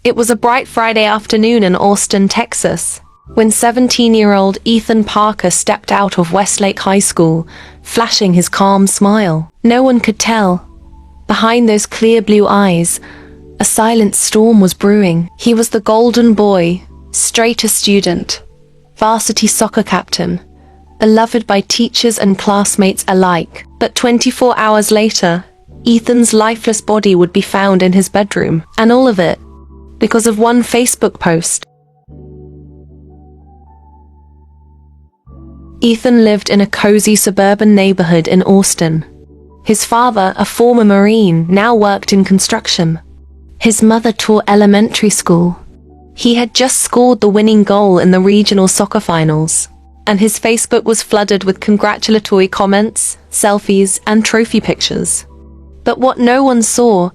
It was a bright Friday afternoon in Austin, Texas, when 17-year-old Ethan Parker stepped out of Westlake High School, flashing his calm smile. No one could tell. Behind those clear blue eyes, a silent storm was brewing. He was the golden boy, straight-A student, varsity soccer captain, beloved by teachers and classmates alike. But 24 hours later, Ethan's lifeless body would be found in his bedroom, and all of it because of one Facebook post. Ethan lived in a cozy suburban neighborhood in Austin. His father, a former Marine, now worked in construction. His mother taught elementary school. He had just scored the winning goal in the regional soccer finals, and his Facebook was flooded with congratulatory comments, selfies, and trophy pictures. But what no one saw,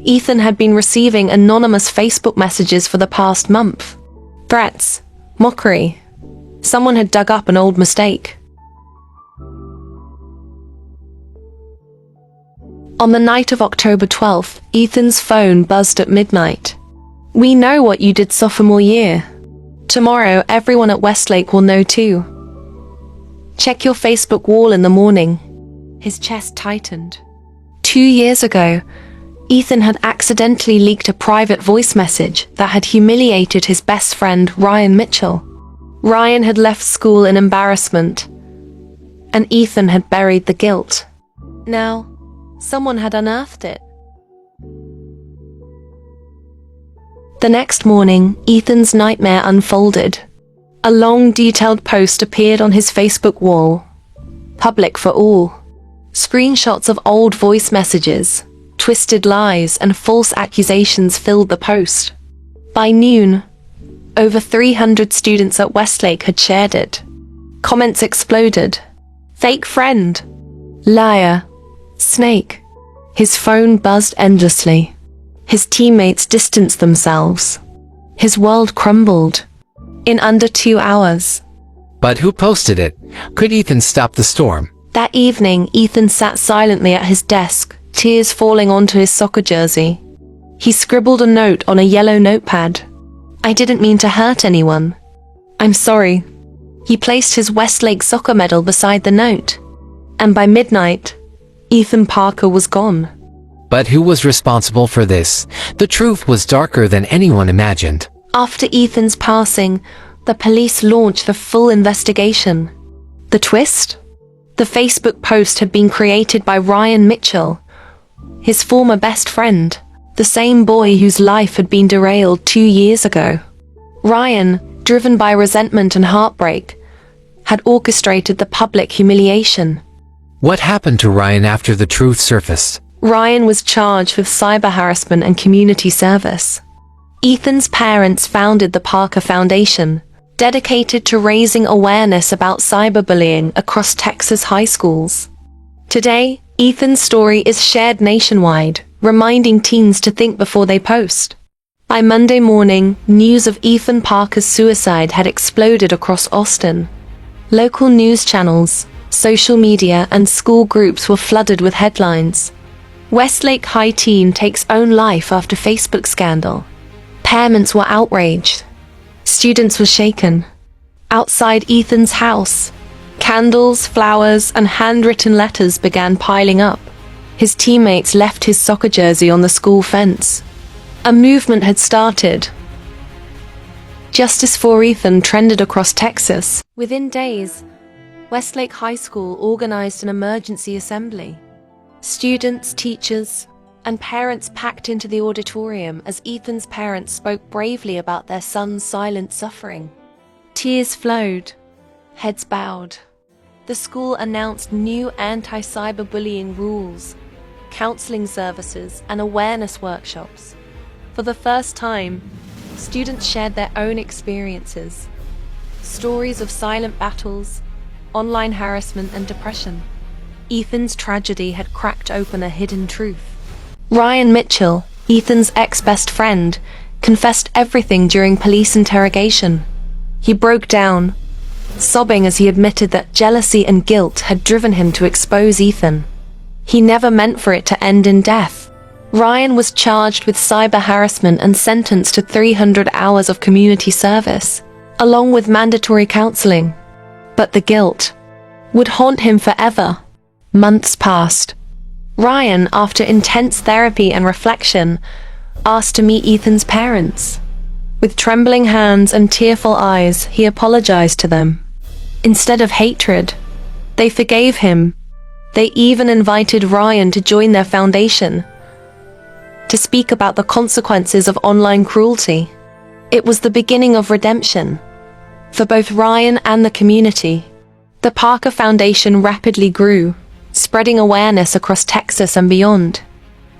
Ethan had been receiving anonymous Facebook messages for the past month. Threats, mockery. Someone had dug up an old mistake. On the night of October 12th, Ethan's phone buzzed at midnight. "We know what you did sophomore year. Tomorrow, everyone at Westlake will know too. Check your Facebook wall in the morning." His chest tightened. 2 years ago, Ethan had accidentally leaked a private voice message that had humiliated his best friend, Ryan Mitchell. Ryan had left school in embarrassment, and Ethan had buried the guilt. Now, someone had unearthed it. The next morning, Ethan's nightmare unfolded. A long, detailed post appeared on his Facebook wall, public for all. Screenshots of old voice messages, twisted lies, and false accusations filled the post. By noon, over 300 students at Westlake had shared it. Comments exploded. "Fake friend," "liar," "snake." His phone buzzed endlessly. His teammates distanced themselves. His world crumbled. In under 2 hours. But who posted it? Could Ethan stop the storm? That evening, Ethan sat silently at his desk, tears falling onto his soccer jersey. He scribbled a note on a yellow notepad. "I didn't mean to hurt anyone. I'm sorry." He placed his Westlake soccer medal beside the note. And by midnight, Ethan Parker was gone. But who was responsible for this? The truth was darker than anyone imagined. After Ethan's passing, the police launched the full investigation. The twist? The Facebook post had been created by Ryan Mitchell, his former best friend, the same boy whose life had been derailed 2 years ago. Ryan, driven by resentment and heartbreak, had orchestrated the public humiliation. What happened to Ryan after the truth surfaced? Ryan was charged with cyber harassment and community service. Ethan's parents founded the Parker Foundation, dedicated to raising awareness about cyberbullying across Texas high schools. Today, Ethan's story is shared nationwide, reminding teens to think before they post. By Monday morning, news of Ethan Parker's suicide had exploded across Austin. Local news channels, social media, and school groups were flooded with headlines. Westlake High teen takes own life after Facebook scandal. Parents were outraged. Students were shaken. Outside Ethan's house, candles, flowers, and handwritten letters began piling up. His teammates left his soccer jersey on the school fence. A movement had started. Justice for Ethan trended across Texas. Within days, Westlake High School organized an emergency assembly. Students, teachers, and parents packed into the auditorium as Ethan's parents spoke bravely about their son's silent suffering. Tears flowed, heads bowed. The school announced new anti-cyberbullying rules, counseling services, and awareness workshops. For the first time, students shared their own experiences, stories of silent battles, online harassment, and depression. Ethan's tragedy had cracked open a hidden truth. Ryan Mitchell, Ethan's ex-best friend, confessed everything during police interrogation. He broke down, sobbing as he admitted that jealousy and guilt had driven him to expose Ethan. He never meant for it to end in death. Ryan was charged with cyber harassment and sentenced to 300 hours of community service, along with mandatory counseling. But the guilt would haunt him forever. Months passed. Ryan, after intense therapy and reflection, asked to meet Ethan's parents. With trembling hands and tearful eyes, he apologized to them. Instead of hatred, they forgave him. They even invited Ryan to join their foundation, to speak about the consequences of online cruelty. It was the beginning of redemption for both Ryan and the community. The Parker Foundation rapidly grew, spreading awareness across Texas and beyond.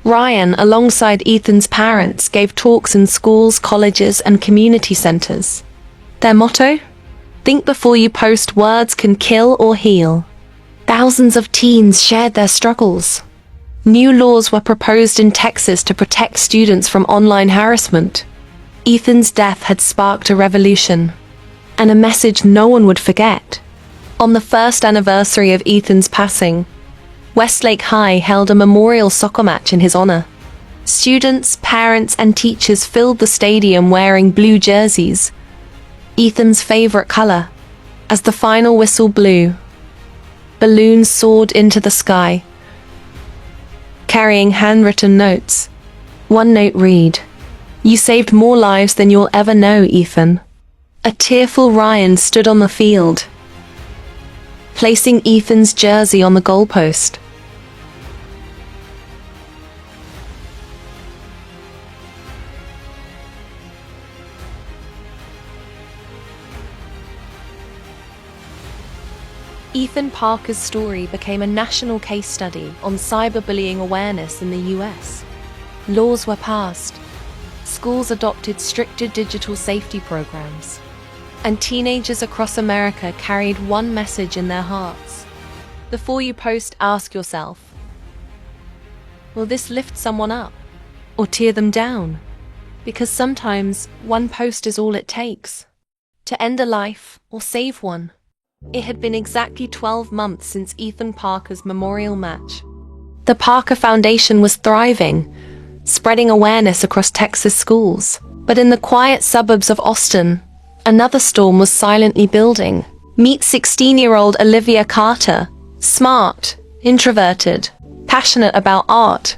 Ryan, alongside Ethan's parents, gave talks in schools, colleges, and community centers. Their motto? Think before you post. Words can kill or heal. Thousands of teens shared their struggles. New laws were proposed in Texas to protect students from online harassment. Ethan's death had sparked a revolution, and a message no one would forget. On the first anniversary of Ethan's passing, Westlake High held a memorial soccer match in his honor. Students, parents, and teachers filled the stadium wearing blue jerseys, Ethan's favorite color. As the final whistle blew, balloons soared into the sky, carrying handwritten notes. One note read, "You saved more lives than you'll ever know, Ethan." A tearful Ryan stood on the field, placing Ethan's jersey on the goalpost. Ethan Parker's story became a national case study on cyberbullying awareness in the US. Laws were passed, schools adopted stricter digital safety programs, and teenagers across America carried one message in their hearts. Before you post, ask yourself, will this lift someone up or tear them down? Because sometimes one post is all it takes to end a life or save one. It had been exactly 12 months since Ethan Parker's memorial match. The Parker Foundation was thriving, spreading awareness across Texas schools. But in the quiet suburbs of Austin, another storm was silently building. Meet 16-year-old Olivia Carter, smart, introverted, passionate about art,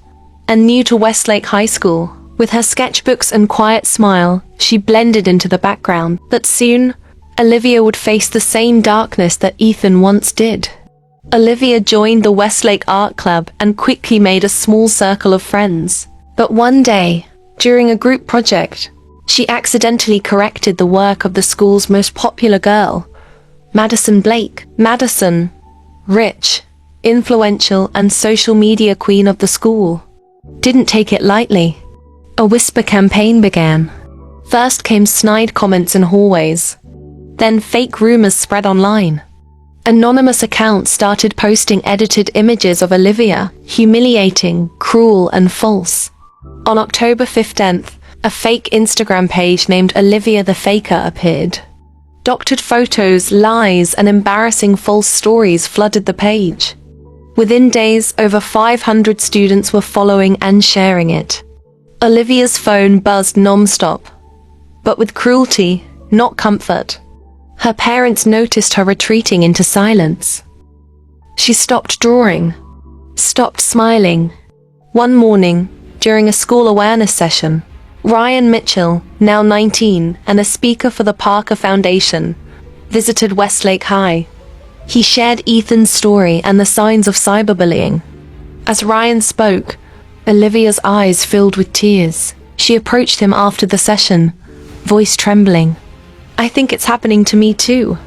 and new to Westlake High School. With her sketchbooks and quiet smile, she blended into the background. But soon, Olivia would face the same darkness that Ethan once did. Olivia joined the Westlake Art Club and quickly made a small circle of friends. But one day, during a group project, she accidentally corrected the work of the school's most popular girl, Madison Blake. Madison, rich, influential, and social media queen of the school, didn't take it lightly. A whisper campaign began. First came snide comments in hallways. Then fake rumors spread online. Anonymous accounts started posting edited images of Olivia, humiliating, cruel, and false. On October 15th, a fake Instagram page named Olivia the Faker appeared. Doctored photos, lies, and embarrassing false stories flooded the page. Within days, over 500 students were following and sharing it. Olivia's phone buzzed non-stop, but with cruelty, not comfort. Her parents noticed her retreating into silence. She stopped drawing, stopped smiling. One morning, during a school awareness session, Ryan Mitchell, now 19 and a speaker for the Parker Foundation, visited Westlake High. He shared Ethan's story and the signs of cyberbullying. As Ryan spoke, Olivia's eyes filled with tears. She approached him after the session, voice trembling. "I think it's happening to me too."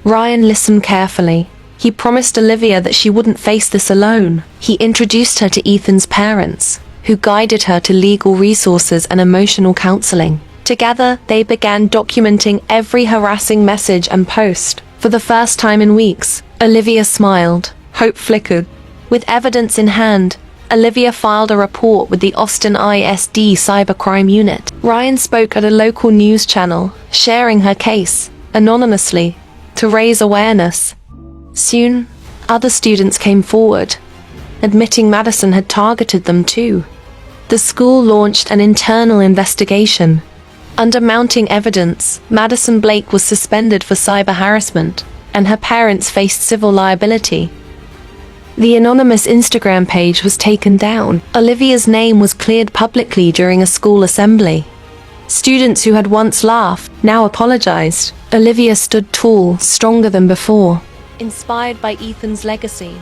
Ryan listened carefully. He promised Olivia that she wouldn't face this alone. He introduced her to Ethan's parents, who guided her to legal resources and emotional counseling. Together, they began documenting every harassing message and post. For the first time in weeks, Olivia smiled. Hope flickered. With evidence in hand, Olivia filed a report with the Austin ISD Cybercrime Unit. Ryan spoke at a local news channel, sharing her case, anonymously, to raise awareness. Soon, other students came forward, admitting Madison had targeted them too. The school launched an internal investigation. Under mounting evidence, Madison Blake was suspended for cyber harassment, and her parents faced civil liability. The anonymous Instagram page was taken down. Olivia's name was cleared publicly during a school assembly. Students who had once laughed now apologized. Olivia stood tall, stronger than before. Inspired by Ethan's legacy,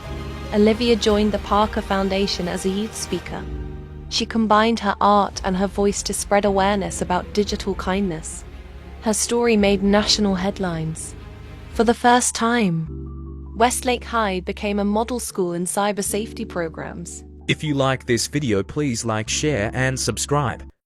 Olivia joined the Parker Foundation as a youth speaker. She combined her art and her voice to spread awareness about digital kindness. Her story made national headlines. For the first time, Westlake High became a model school in cyber safety programs. If you like this video, please like, share and subscribe.